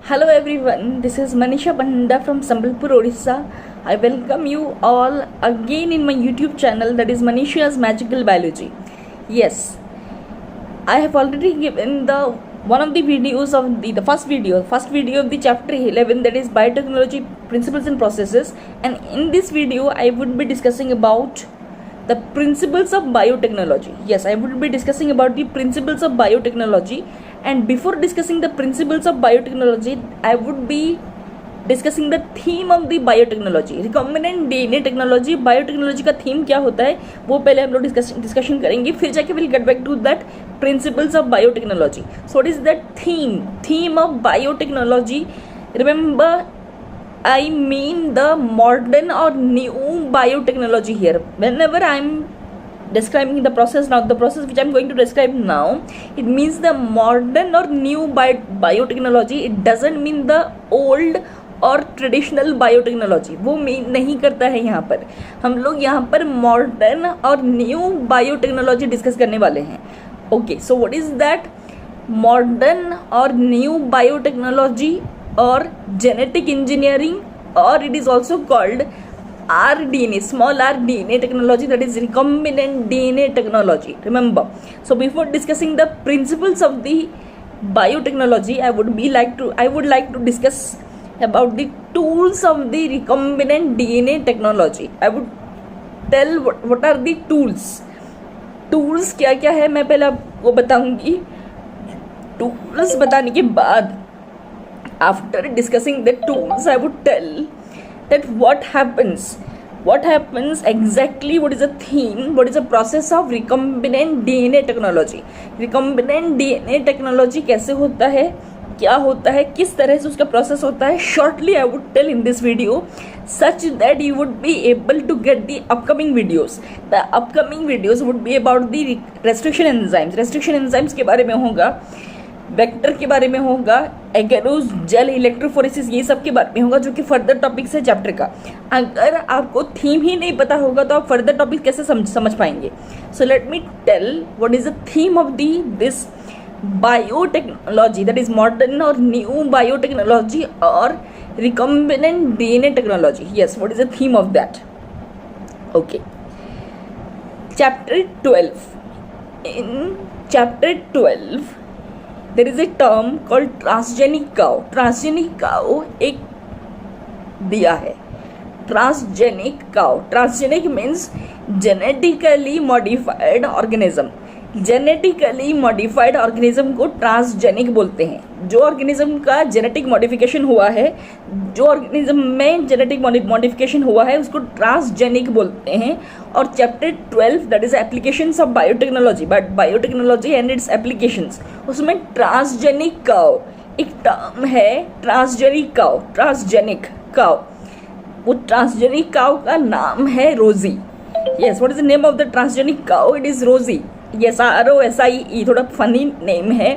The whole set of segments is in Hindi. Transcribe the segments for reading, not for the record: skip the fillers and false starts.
Hello everyone, this is Manisha Banda from Sambalpur, Odisha. I welcome you all again in my YouTube channel, that is Manisha's Magical Biology. Yes, I have already given the one of the videos of the first video of the chapter 11, that is biotechnology principles and processes, and in this video I would be discussing about the principles of biotechnology. Yes, I would be discussing about the principles of biotechnology, and before discussing the principles of biotechnology I would be discussing the theme of the biotechnology. Recombinant DNA technology, biotechnology का थीम क्या होता है वो पहले हम लोग डिस्कशन करेंगे, फिर जाके will get back to that principles of biotechnology. So what is that theme of biotechnology? Remember, I mean the modern or new biotechnology here. Whenever I'm describing the process now, the process which I'm going to describe now, it means the modern or new biotechnology. It doesn't mean the old और ट्रेडिशनल बायोटेक्नोलॉजी, वो मीन नहीं करता है. यहाँ पर हम लोग यहाँ पर मॉडर्न और न्यू बायोटेक्नोलॉजी डिस्कस करने वाले हैं. Okay, so what is that modern और new biotechnology or genetic engineering, or it is also called rDNA, small r DNA technology, that is recombinant DNA technology. Remember, so before discussing the principles of the biotechnology, I would like to discuss about the tools of the recombinant DNA technology. I would tell what are the tools क्या क्या है मैं पहले आपको बताऊंगी. टूल्स बताने के बाद, after discussing the tools, I would tell that what happens exactly, what is the theme, what is the process of recombinant DNA technology. recombinant DNA technology कैसे होता है, क्या होता है, किस तरह से उसका प्रोसेस होता है, shortly I would tell in this video, such that you would be able to get the upcoming videos. The upcoming videos would be about the restriction enzymes के बारे में होगा, वेक्टर के बारे में होगा, एगेरोज जेल इलेक्ट्रोफोरेसिस, ये सब के बारे में होगा, जो कि फर्दर टॉपिक्स है चैप्टर का. अगर आपको थीम ही नहीं पता होगा तो आप फर्दर टॉपिक कैसे समझ पाएंगे. So let me tell what is the theme of this biotechnology, that is modern और न्यू बायोटेक्नोलॉजी और recombinant DNA technology. Yes, what is the theme of that? Okay, chapter 12. In chapter 12 there is a term called transgenic cow. Transgenic cow एक दिया है. Transgenic cow, transgenic means genetically modified organism. Genetically modified organism को ट्रांसजेनिक बोलते हैं. जो ऑर्गेनिज्म का जेनेटिक मॉडिफिकेशन हुआ है, जो ऑर्गेनिज्म में जेनेटिक मॉडिफिकेशन हुआ है, उसको ट्रांसजेनिक बोलते हैं. और chapter 12 that is applications of biotechnology, but biotechnology and it's applications, उसमें ट्रांसजेनिक काउ एक टर्म है. ट्रांसजेनिक काउ, वो ट्रांसजेनिक काउ का नाम है रोजी. Yes, what is the name of the transgenic cow? It is रोजी. यस, ROSIE, थोड़ा फनी नेम है.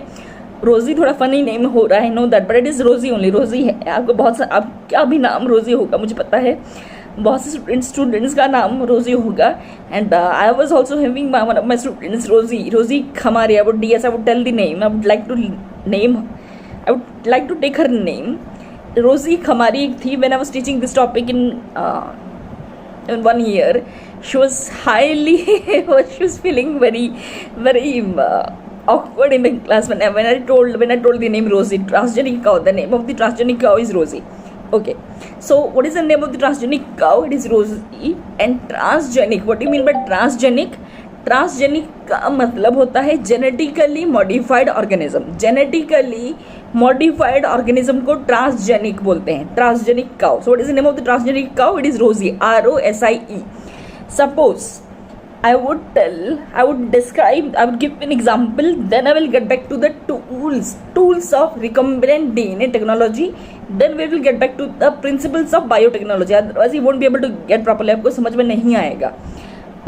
रोजी थोड़ा फनी नेम हो रहा है, know that, but it is रोजी ओनली. रोजी है. आपको बहुत सा आपका भी नाम रोजी होगा, मुझे पता है. बहुत से स्टूडेंट्स का नाम रोजी होगा. And I was also having one of my students Rosy Khamari. I would tell the name. I would like to take her name. Rosy Khamari एक थी. When I was teaching this topic in 1 year, she was feeling very awkward in the class when I told the name Rosie. Transgenic cow, the name of the transgenic cow is Rosie. Okay, so what is the name of the transgenic cow? It is Rosie. And transgenic, what do you mean by transgenic? Transgenic का मतलब होता है genetically modified organism. Genetically modified organism को ट्रांसजेनिक बोलते हैं. Transgenic cow. So what is the name of the transgenic cow? It is रोजी, ROSIE. Suppose I would describe, I would give an example, then I will get back to the tools of recombinant DNA technology, then we will get back to the principles of biotechnology. Otherwise you won't be able to get properly. आपको समझ में नहीं आएगा.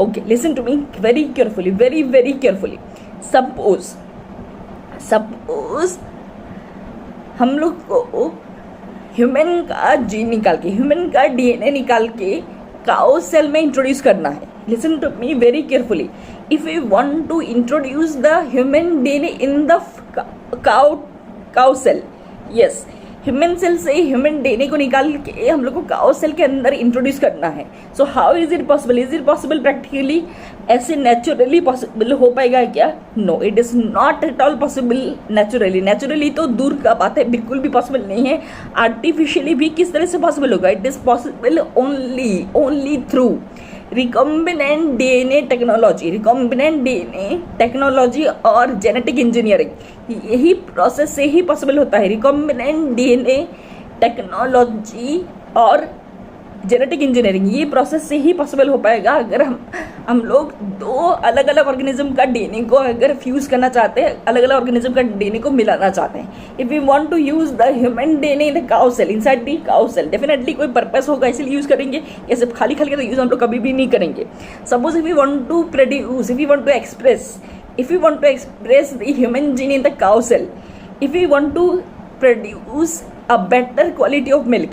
Okay, listen to me very carefully, very carefully. Suppose हम लोग को ह्यूमन का जीन निकाल के, ह्यूमन का DNA निकाल के काउ सेल में इंट्रोड्यूस करना है. Listen to me very carefully. If we want to introduce the human DNA in the cow cell, yes, human cell से ह्यूमन डीएनए को निकाल के हम लोग को काउ सेल के अंदर इंट्रोड्यूस करना है. So how is it possible? Is it possible practically? ऐसे नेचुरली पॉसिबल हो पाएगा क्या? No, it is not at all possible naturally. Naturally तो दूर का बात है, बिल्कुल भी पॉसिबल नहीं है. आर्टिफिशियली भी किस तरह से पॉसिबल होगा? It is possible only through recombinant DNA technology. Recombinant DNA technology और जेनेटिक इंजीनियरिंग, यही प्रोसेस से ही पॉसिबल होता है. रिकॉम्बिनेंट डीएनए टेक्नोलॉजी और जेनेटिक इंजीनियरिंग, ये प्रोसेस से ही पॉसिबल हो पाएगा अगर हम लोग दो अलग अलग ऑर्गेनिज्म का डीएनए को अगर फ्यूज करना चाहते हैं, अलग अलग ऑर्गेनिज्म का डीएनए को मिलाना चाहते हैं. If we want to use the human DNA in the cow cell, inside the cow cell, definitely कोई पर्पस होगा इसलिए यूज करेंगे. ऐसे खाली खाली का तो यूज हम लोग कभी भी नहीं करेंगे. Suppose if we want to produce, if we want to express the human gene in the cow cell, if we want to produce a better quality of milk,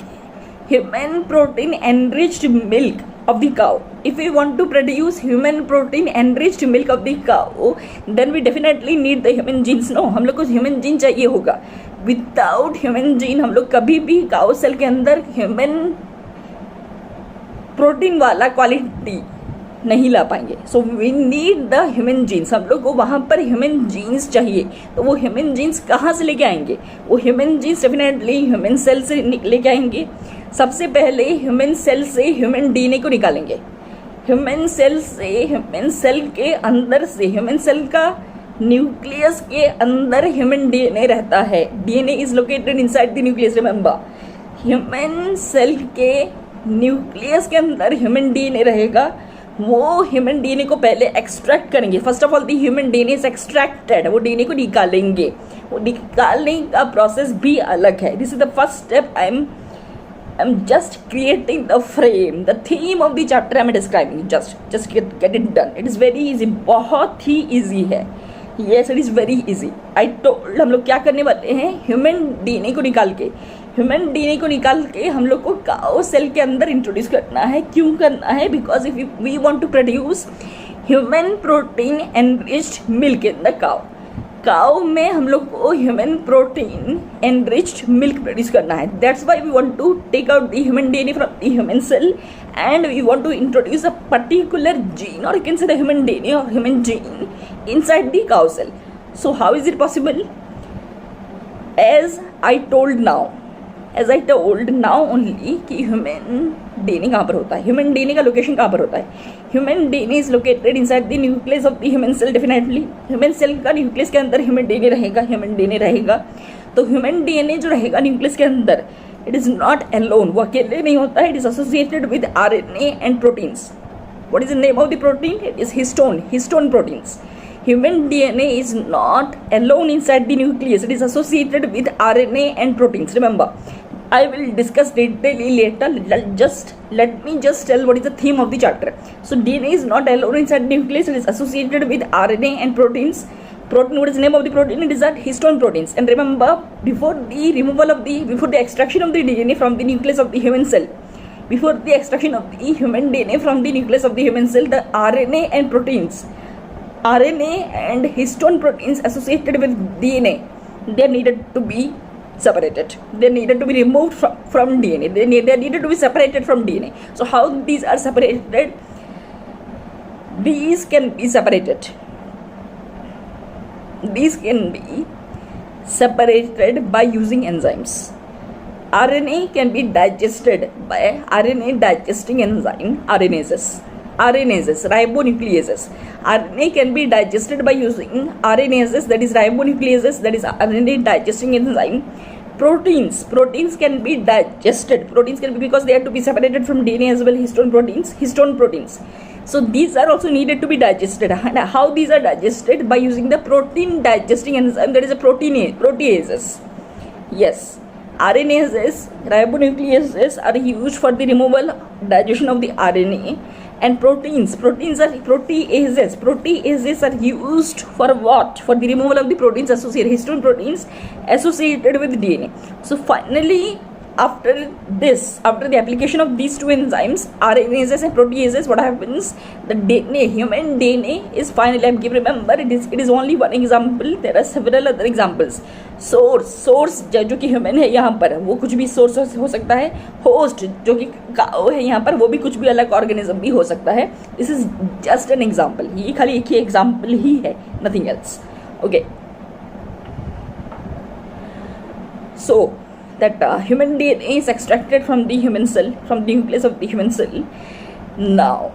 human protein enriched milk of the cow, if we want to produce human protein enriched milk of the cow, then we definitely need the human genes. No, हम लोग को human gene चाहिए होगा. Without human gene हम लोग कभी भी cow cell के अंदर human protein वाला क्वालिटी नहीं ला पाएंगे. So we need the human genes. हम लोग को वहाँ पर ह्यूमन जीन्स चाहिए. तो वो ह्यूमन जीन्स कहाँ से लेके आएंगे? वो human genes definitely human cell से लेके आएंगे. सबसे पहले ह्यूमन सेल से ह्यूमन डीएनए को निकालेंगे. ह्यूमन सेल से, ह्यूमन सेल के अंदर से, ह्यूमन सेल का न्यूक्लियस के अंदर ह्यूमन डीएनए रहता है. DNA is located inside the nucleus. Remember, human cell के न्यूक्लियस के अंदर ह्यूमन डीएनए रहेगा. वो ह्यूमन डीएनए को पहले एक्सट्रैक्ट करेंगे. First of all the human DNA is extracted. वो डीएनए को निकालेंगे. वो निकालने का प्रोसेस भी अलग है. This is the first step. I'm just creating the frame, the theme of the chapter I'm describing. Just get it done. It is very easy. बहुत ही easy है. Yes, it is very easy. I told हम लोग क्या करने वाले हैं? ह्यूमन डीएनए को निकाल के हम लोग को काउ सेल के अंदर इंट्रोड्यूस करना है. क्यों करना है? Because if we want to produce human protein enriched milk in the cow. Cow में हम लोग को human protein enriched milk produce करना है. That's why we want to take out the human DNA from the human cell and we want to introduce a particular gene, और you can say the human DNA और human gene inside the cow cell. So how is it possible? As I told now only कि ह्यूमन डीएनए कहाँ पर होता है, ह्यूमन डीएनए का लोकेशन कहाँ पर होता है. Human DNA is located inside the nucleus of the human cell. Definitely human cell का न्यूक्लियस के अंदर ह्यूमन डीएनए रहेगा. तो ह्यूमन डीएनए जो रहेगा न्यूक्लियस के अंदर, इट इज नॉट अलोन. वो अकेले नहीं होता है. It is associated with RNA and proteins. What is the name of the protein? It is histone proteins. Human DNA is not alone inside the nucleus. It is associated with RNA and proteins. Remember, I will discuss detailedly later. Let me just tell what is the theme of the chapter. So DNA is not alone inside the nucleus. It is associated with RNA and proteins. Protein, what is the name of the protein? It is that histone proteins. And remember, before the extraction of the DNA from the nucleus of the human cell, before the extraction of the human DNA from the nucleus of the human cell, the RNA and histone proteins associated with DNA, they needed to be separated. They needed to be removed from DNA. They needed to be separated from DNA. So how these are separated? These can be separated. These can be separated by using enzymes. RNA can be digested by RNA digesting enzyme, RNases, ribonucleases. RNA can be digested by using RNases, that is ribonucleases, that is RNA digesting enzyme. Proteins can be digested. Proteins can be, because they have to be separated from DNA as well, histone proteins. So these are also needed to be digested. And how these are digested? By using the protein digesting enzyme, that is a proteases. Yes, RNases, ribonucleases are used for the removal, digestion of the RNA. And proteases are used for what? For the removal of the proteins associated, histone proteins associated with DNA. So finally after the application of these two enzymes, RNases and proteases, what happens? The DNA, human DNA is finally, I'm giving, remember it is only one example, there are several other examples. Source जो कि ह्यूमन है यहाँ पर, वो कुछ भी सोर्स हो सकता है. होस्ट जो कि काउ है यहाँ पर, वो भी कुछ भी अलग ऑर्गेनिज्म भी हो सकता है. This is just an example, ये खाली एक ही एग्जाम्पल ही है, nothing else. Okay, so that human DNA is extracted from the human cell, from the nucleus of the human cell. Now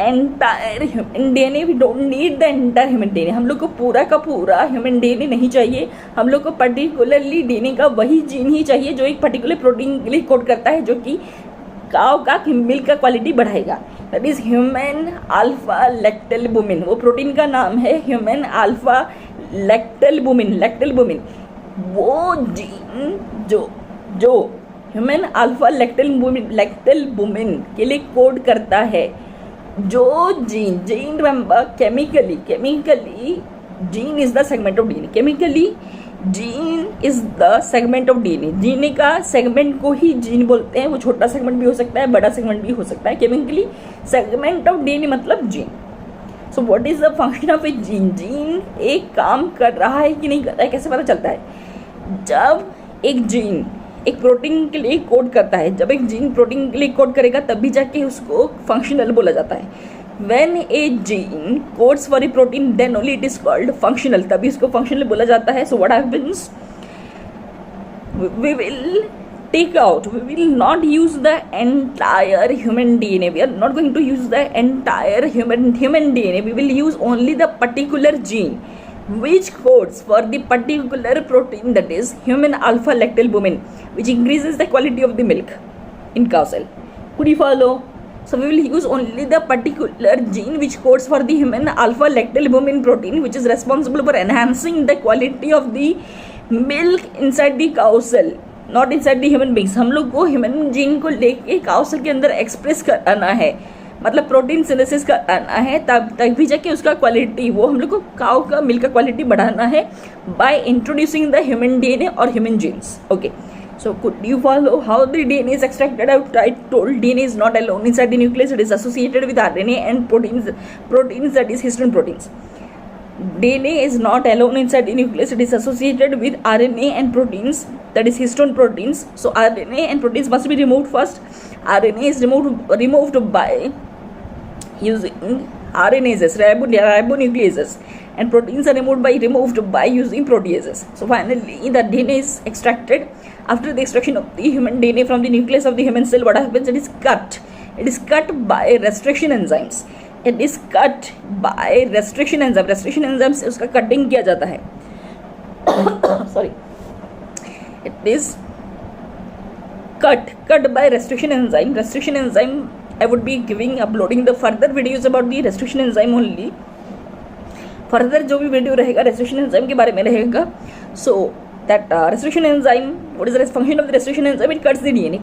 entire human DNA, we don't need the entire human DNA. हम लोग को पूरा का पूरा human DNA नहीं चाहिए. हम लोग को particularly DNA का वही जीन ही चाहिए जो एक particular प्रोटीन के लिए कोड करता है, जो कि काउ का मिल्क का क्वालिटी बढ़ाएगा. That is human alpha lactalbumin. वो प्रोटीन का नाम है ह्यूमन अल्फा लैक्टोल्बुमिन. वो जीन जो ह्यूमन अल्फा लैक्टोल्बुमिन के लिए कोड करता है, जो gene remember chemically gene is the segment of DNA. Chemically gene is the segment of DNA. DNA का सेगमेंट को ही जीन बोलते हैं. वो छोटा सेगमेंट भी हो सकता है, बड़ा सेगमेंट भी हो सकता है. केमिकली सेगमेंट ऑफ डीएनए मतलब gene. So what is the function of A gene? Gene एक काम कर रहा है कि नहीं कर रहा है, कैसे पता चलता है? जब एक जीन एक प्रोटीन के लिए कोड करता है, जब एक जीन प्रोटीन के लिए कोड करेगा तभी जाके उसको फंक्शनल बोला जाता है. When a gene codes for a protein then only it is called functional, तभी उसको फंक्शनल बोला जाता है. So what happens? We will not use the entire human DNA. We are not going to use the entire human DNA. We will use only the particular gene which codes for the particular protein, that is human alpha lactalbumin, which increases the quality of the milk in cow cell. Could you follow? So we will use only the particular gene which codes for the human alpha lactalbumin protein, which is responsible for enhancing the quality of the milk inside the cow cell, not inside the human beings. हम लोग को ह्यूमन जीन को लेके काउ सेल के अंदर एक्सप्रेस कराना है, मतलब प्रोटीन सिंथेसिस कराना है, तभी जाके उसका क्वालिटी, वो हम लोग को काउ का मिल्क का क्वालिटी बढ़ाना है by introducing the human DNA और human genes. Okay, so could you follow how the DNA is extracted? I told DNA is not alone inside the nucleus. It is associated with RNA and proteins that is histone proteins. DNA is not alone inside the nucleus. It is associated with RNA and proteins, that is histone proteins. So RNA and proteins must be removed first. RNA is removed by using RNases, ribonucleases, and proteins are removed by using proteases. So finally the DNA is extracted. After the extraction of the human DNA from the nucleus of the human cell, what happens? It is cut. It is cut by restriction enzymes. It is cut by restriction enzyme. Restriction enzyme से उसका कटिंग किया जाता है. Sorry. It is cut by restriction enzyme. Restriction enzyme, I would be uploading the further videos about the restriction enzyme only. Further जो भी वीडियो रहेगा restriction enzyme के बारे में रहेगा. So that restriction enzyme, what is the function of the restriction enzyme? It cuts the DNA.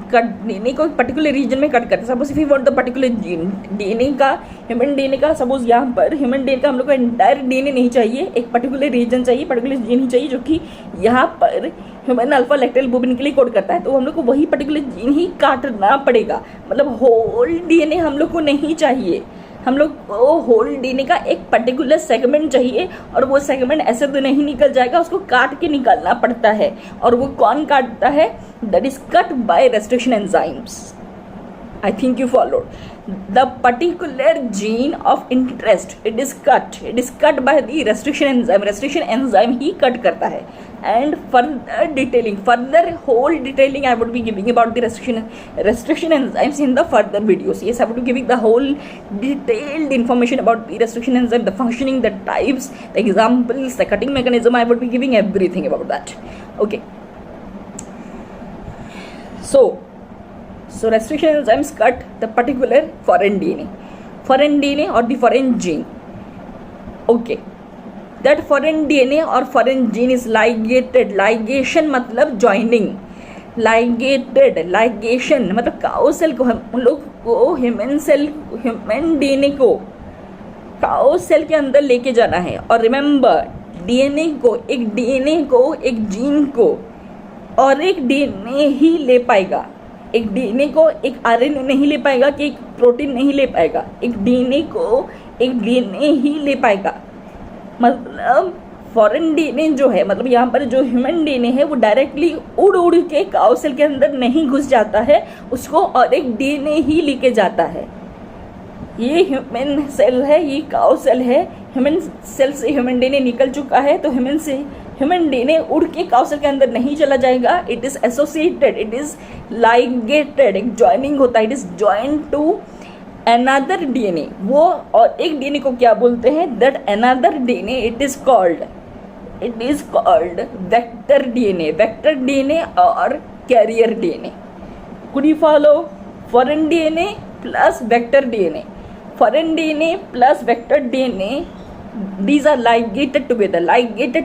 DNA को particular region में कट करता है. Suppose if we want the particular gene, DNA का, human DNA का, suppose यहाँ पर human DNA का हम लोग को entire DNA नहीं चाहिए, एक particular region चाहिए, particular gene ही चाहिए जो कि यहाँ पर human alpha lactalbumin के लिए कोड करता है, तो हम लोग को वही particular gene ही काटना पड़ेगा. मतलब whole DNA हम लोग को नहीं चाहिए, हम लोग को होल डीएनए का एक पर्टिकुलर सेगमेंट चाहिए, और वो सेगमेंट ऐसे तो नहीं निकल जाएगा, उसको काट के निकालना पड़ता है. और वो कौन काटता है? That is cut by restriction enzymes. I think you followed. The particular gene of interest, it is cut by the restriction enzyme. Restriction enzyme he cut करता है. And further whole detailing I would be giving about the restriction enzymes in the further videos. Yes, I would be giving the whole detailed information about the restriction enzyme, the functioning, the types, the examples, the cutting mechanism. I would be giving everything about that. Okay. So restriction enzymes cut the particular foreign DNA or the foreign gene. Okay. That foreign DNA or foreign gene is ligated. Ligation मतलब joining. Ligation मतलब काउ सेल को हम लोग को ह्यूमन DNA को काउ सेल के अंदर लेके जाना है. और रिमेंबर, DNA को एक जीन को और एक डीएनए ही ले पाएगा। एक डीएनए को एक आरएनए नहीं ले पाएगा कि एक प्रोटीन नहीं ले पाएगा, एक डीएनए को एक डीएनए ही ले पाएगा। मतलब फॉरेन डीएनए जो है, मतलब यहाँ पर जो ह्यूमन डीएनए है वो डायरेक्टली उड़ उड़ के काउ सेल के अंदर नहीं घुस जाता है, उसको और एक डीएनए ही लेके जाता है। ये ह्यूमन सेल है, ये काउ सेल है। ह्यूमन सेल से ह्यूमन डीएनए निकल चुका है, तो ह्यूमन डीएनए उड़ के काउ सेल के अंदर नहीं चला जाएगा। It is associated, it is ligated, एक ज्वाइनिंग होता है, it is joint to another DNA. वो और एक डीएनए को क्या बोलते हैं? That another DNA it is called vector DNA, vector DNA और carrier DNA. Could you follow? Foreign DNA plus vector DNA, foreign DNA plus vector DNA, these are ligated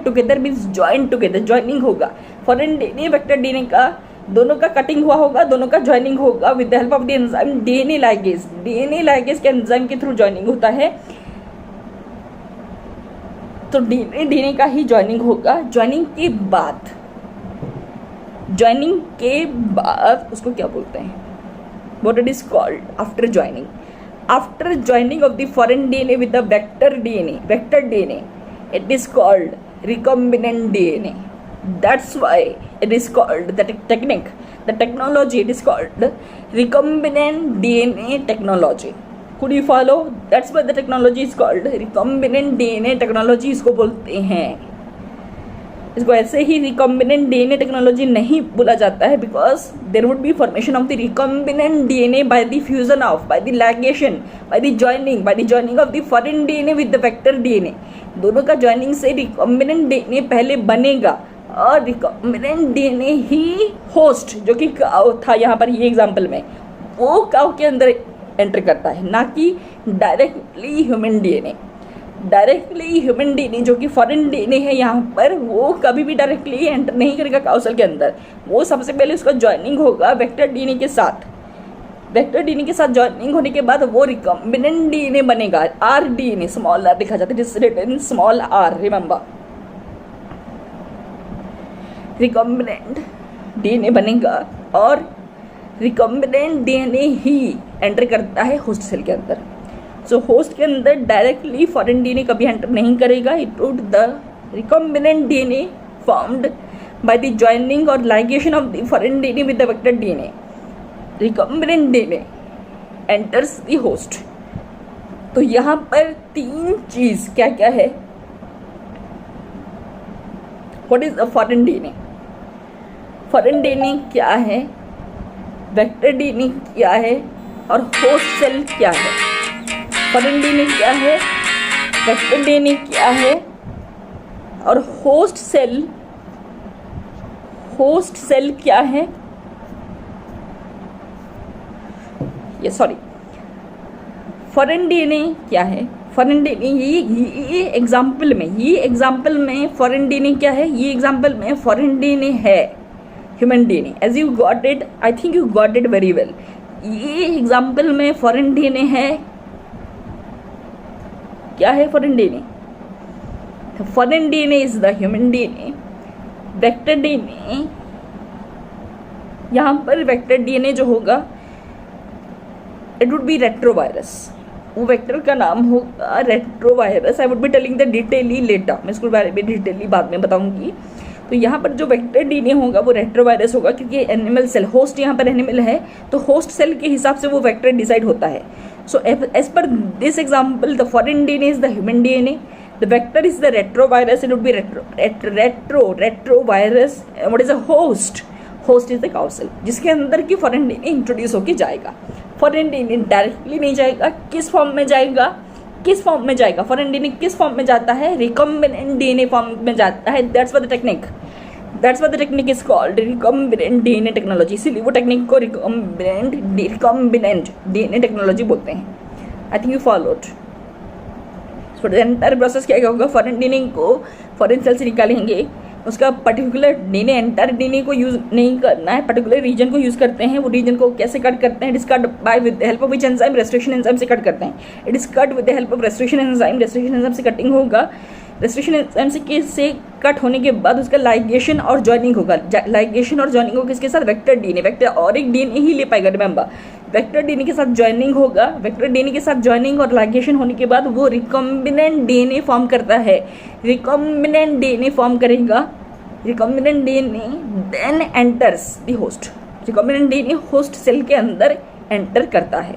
together means joined together, joining होगा। फॉरेन डीएनए वेक्टर डीएनए का दोनों का कटिंग हुआ होगा, दोनों का ज्वाइनिंग होगा with the help of the enzyme DNA ligase के एंजाइम के थ्रू ज्वाइनिंग होता है। तो डीएनए का ही ज्वाइनिंग होगा। ज्वाइनिंग के बाद उसको क्या बोलते हैं? What it is called? After joining of the foreign DNA with the vector DNA it is called recombinant DNA. That's why it is called the technology it is called recombinant DNA technology. Could you follow? That's why the technology is called recombinant DNA technology इसको बोलते हैं। इसको ऐसे ही recombinant DNA technology नहीं बोला जाता है, because there would be formation of the recombinant DNA by the fusion of, by the ligation, by the joining of the foreign DNA with the vector DNA. दोनों का ज्वाइनिंग से रिकॉम्बिनेंट डीएनए पहले बनेगा, और रिकॉम्बिनेंट डीएनए ही होस्ट जो कि काउ था यहाँ पर ये एग्जांपल में, वो काउ के अंदर एंटर करता है, ना कि डायरेक्टली ह्यूमन डीएनए जो कि फॉरेन डीएनए है यहाँ पर, वो कभी भी डायरेक्टली एंटर नहीं करेगा काउ सेल के अंदर। वो सबसे पहले उसका ज्वाइनिंग होगा वेक्टर डीएनए के साथ। वेक्टर डीएनए के साथ ज्वाइनिंग होने के बाद वो रिकॉम्बिनेंट डीएनए बनेगा। आर डीएनए, स्मॉल आर लिखा जाता है, it is written small R, remember. Recombinant DNA बनेगा और रिकॉम्बिनेंट डीएनए ही एंटर करता है होस्ट सेल के अंदर। सो होस्ट के अंदर डायरेक्टली फॉरेन डीएनए कभी एंटर नहीं करेगा। It would the recombinant DNA formed by the joining और ligation of the foreign DNA with the vector DNA. Recombinant DNA enters the host. तो यहाँ पर तीन चीज क्या क्या है? What is a foreign DNA? Foreign DNA क्या है, वेक्टर डीएनए क्या है, और होस्ट सेल क्या है? फॉरेन डीएनए क्या है, वेक्टर डीएनए क्या है, और होस्ट सेल क्या है? ये सॉरी, फॉरेन डीएनए क्या है? फॉरेन डीएनए ये एग्जाम्पल में फॉरेन डीएनए क्या है? ये एग्जाम्पल में फॉरेन डीएनए है human DNA. As you got it, I think you got it very well. ये एग्जाम्पल में फॉरेन डीएनए है। क्या है foreign DNA? Foreign DNA is the human DNA. Vector DNA, यहाँ पर वेक्टर डीएनए जो होगा इट वुड बी रेट्रोवायरस। वो वेक्टर का नाम होगा retrovirus. I would be telling the डिटेली letter, मैं इसको बारे में डिटेली बाद में बताऊंगी। तो यहाँ पर जो वेक्टर डीएनए होगा वो रेट्रोवायरस होगा, क्योंकि एनिमल सेल, होस्ट यहाँ पर एनिमल है, तो होस्ट सेल के हिसाब से वो वेक्टर डिसाइड होता है। So as per this example, the foreign DNA is the human DNA, the vector is the retrovirus, it would be retrovirus. What is a host? Host is the cow cell, जिसके अंदर की फॉरेन डीएनए इंट्रोड्यूस होकर जाएगा। फॉरेन डीएनए डायरेक्टली नहीं जाएगा। किस फॉर्म में जाएगा? फॉरेन डीएनए किस फॉर्म में जाता है? रिकॉम्बिनेंट डीएनए फॉर्म में जाता है। That's what the technique is called recombinant DNA technology. इसीलिए वो टेक्निक को रिकॉम्बिनेंट डीएनए टेक्नोलॉजी बोलते हैं। आई think you followed. So entire process क्या होगा? फॉरेन डीएनए को फॉरेन सेल से निकालेंगे, उसका पर्टिकुलर डीएनए, एंटायर डीएनए को यूज नहीं करना है, पर्टिकुलर रीजन को यूज करते हैं। वो रीजन को कैसे कट करते हैं? It is cut by with the help of which enzyme? Restriction enzyme से कट करते हैं। It is cut with the help of restriction enzyme. Restriction enzyme से कटिंग होगा। रेस्ट्रिक्शन एंजाइम से कट होने के बाद उसका लाइगेशन और जॉइनिंग होगा। लाइगेशन और जॉइनिंग होगा किसके साथ? Vector DNA. वेक्टर और एक डीएनए ही ले पाएगा, रिमेंबर वेक्टर डीएनए के साथ जॉइनिंग होगा। वेक्टर डीएनए के साथ जॉइनिंग और लाइगेशन होने के बाद वो रिकॉम्बिनेंट डीएनए फॉर्म करता है। रिकॉम्बिनेंट डीएनए फॉर्म करेगा। Recombinant DNA then enters the host. Recombinant DNA host cell के अंदर एंटर करता है।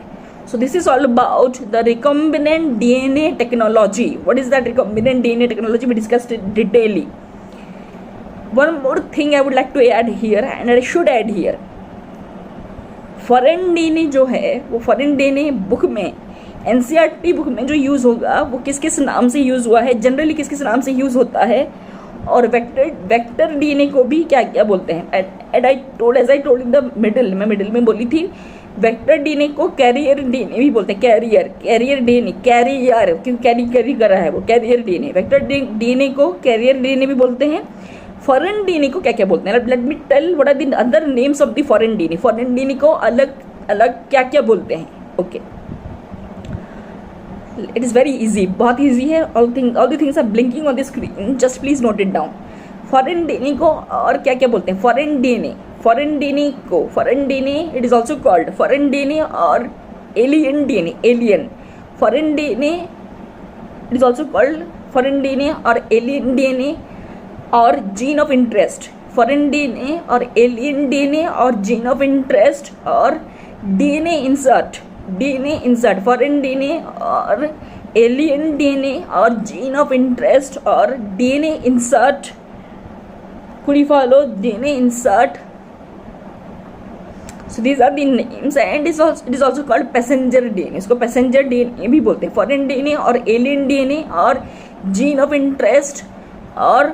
So this is all about the recombinant DNA technology. What is that recombinant DNA technology? We discussed it detailedly. One more thing I would like to add here, and I should add here. Foreign DNA जो है वो foreign DNA बुक में NCERT बुक में जो यूज़ होगा वो किस किस नाम से यूज़ हुआ है, जनरली किस किस नाम से यूज़ होता है, और वेक्टर डीएनए को भी क्या क्या बोलते हैं। As I told in the middle, मैं मिडिल में बोली थी वेक्टर डीएनए को कैरियर डीएनए भी बोलते हैं। कैरियर डीएनए, कैरियर क्योंकि कैरी कर रहा है वो, कैरियर डीएनए। वेक्टर डीएनए को कैरियर डीएनए भी बोलते हैं। फॉरेन डीएनए को क्या क्या बोलते हैं? Let me tell what are the other names of the foreign DNA. Foreign DNA को अलग अलग क्या क्या बोलते हैं? Okay, it is very easy, बहुत ईजी है। All the things are blinking on the screen, just please note it down. Foreign DNA को और क्या क्या बोलते हैं? Foreign DNA it is also called foreign DNA और alien DNA. Alien foreign DNA it is also called foreign DNA और एलियन डीएनए और gene of interest. Foreign DNA और एलियन डीएनए और जीन ऑफ इंटरेस्ट और डीएनए इंसर्ट। फॉरेन डीएनए और एलियन डीएनए और जीन ऑफ इंटरेस्ट और DNA insert. Could you follow? DNA insert. So these are the names, and it is also called passenger DNA. इसको passenger DNA भी बोलते हैं। फॉरेन डीएनए और एलियन डीएनए और जीन ऑफ इंटरेस्ट और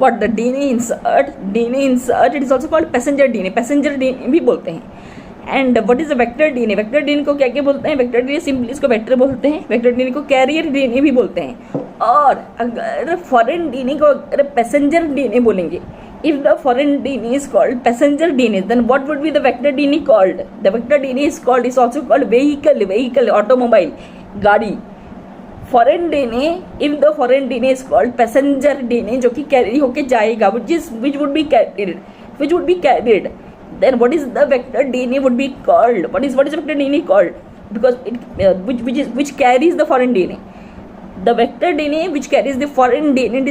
what the DNA insert it is also called passenger DNA भी बोलते हैं। And what is vector DNA? Vector DNA को क्या क्या बोलते हैं? वेक्टर डीएनए सिंपली इसको वेक्टर बोलते हैं। वेक्टर डीएनए को कैरियर डीएनए भी बोलते हैं। और अगर फॉरेन डीएनए को अगर पैसेंजर डीएनए बोलेंगे, if the foreign DNA is called passenger DNA, then what would be the vector DNA called? The vector DNA is also called vehicle, automobile, गाड़ी। Foreign DNA, if the foreign DNA is called passenger DNA, जो कि कैरी होके जाएगा, which would be carried, then what is the vector DNA would be called? What is vector DNA called? Because which carries the foreign DNA. The vector DNA which carries the foreign DNA it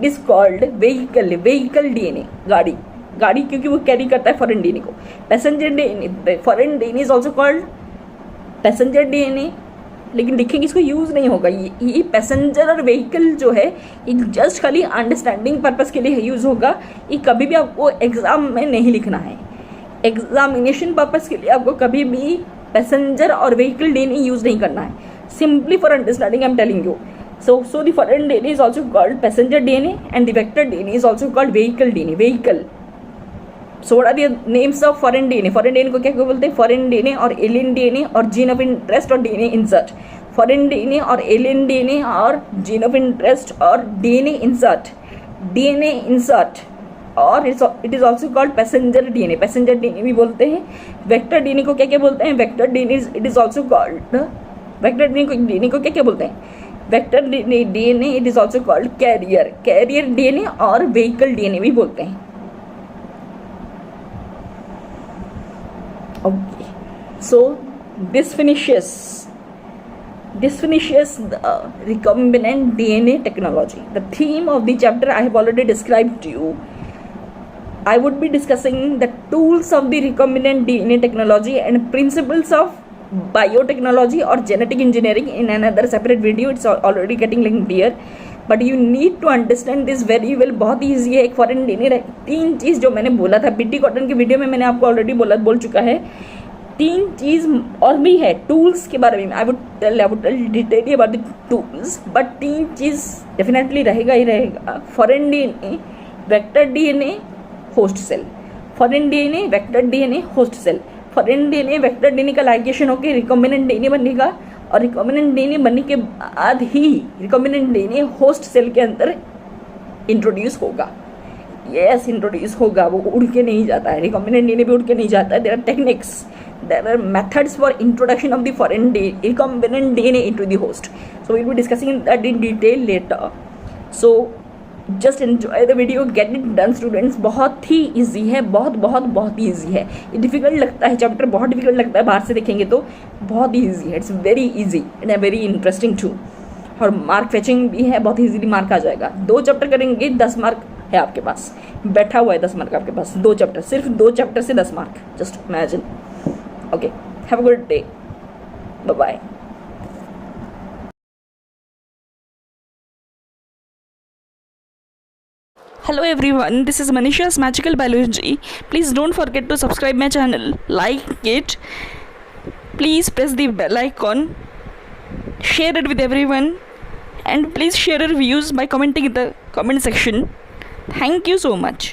is called vehicle DNA, गाड़ी क्योंकि वो कैरी करता है फॉरेन डीएनए को। Passenger DNA, foreign DNA is also called passenger DNA, लेकिन लिखेंगे इसको यूज नहीं होगा। ये पैसेंजर और व्हीकल जो है ये जस्ट खाली अंडरस्टैंडिंग पर्पस के लिए यूज होगा। ये कभी भी आपको एग्जाम में नहीं लिखना है। एग्जामिनेशन पर्पस के लिए आपको कभी भी पैसेंजर और व्हीकल डीएनए यूज नहीं करना है। Simply for understanding I am telling you. So the foreign DNA is also called passenger DNA and the vector DNA is also called vehicle DNA. So what are the names of foreign DNA? Foreign DNA को क्या बोलते हैं? Foreign DNA और alien DNA और gene of interest और DNA insert. Foreign DNA और alien DNA और gene of interest और DNA insert. और it is also called passenger DNA भी बोलते हैं। Vector DNA को क्या बोलते हैं? Vector DNA it is also called vector DNA को क्या बोलते हैं? Vector DNA it is also called carrier DNA और व्हीकल डीएनए भी बोलते हैं। Okay, so this finishes the recombinant DNA technology. The theme of the chapter I have already described to you. I would be discussing the tools of the recombinant DNA technology and principles of biotechnology or genetic engineering in another separate video. It's already getting linked here, but you need to understand this very well. बहुत ही ईजी है। एक फॉरेन डीएनए तीन चीज़ जो मैंने बोला था बिट्टी कॉटन की वीडियो में, मैंने आपको ऑलरेडी बोल चुका है। तीन चीज़ और भी है टूल्स के बारे में। I would tell detail about the tools, but तीन चीज़ डेफिनेटली रहेगा ही रहेगा। Foreign DNA, vector DNA, host cell. Foreign DNA, vector DNA, host cell. Foreign DNA vector DNA का लाइगेशन होकर रिकॉम्बिनेंट डीएनए बनेगा और रिकॉम्बिनेंट डीएनए बनने के बाद ही रिकॉम्बिनेंट डीएनए होस्ट सेल के अंदर इंट्रोड्यूस होगा। यस इंट्रोड्यूस होगा, वो उड़ के नहीं जाता है, रिकॉम्बिनेंट डीएनए भी उड़ के नहीं जाता है. There are techniques, there are methods for introduction of the foreign recombinant DNA into the host. So we will be discussing that in detail later. So just enjoy the video, get it done students. बहुत ही ईजी है, बहुत बहुत बहुत ही ईजी है. ये डिफिकल्ट लगता है, चैप्टर बहुत डिफिकल्ट लगता है बाहर से देखेंगे तो, बहुत ही ईजी है. It's very easy and very interesting too. और मार्क फेचिंग भी है, बहुत ईजीली मार्क आ जाएगा. 2 चैप्टर करेंगे, 10 मार्क है आपके पास, बैठा हुआ है 10 मार्क आपके पास. 2 चैप्टर, सिर्फ 2 चैप्टर से 10 mark. Just imagine. Okay, have a good day, bye bye. Hello everyone, this is Manisha's Magical Biology. Please don't forget to subscribe my channel, like it, please press the bell icon, share it with everyone, and please share your views by commenting in the comment section. Thank you so much.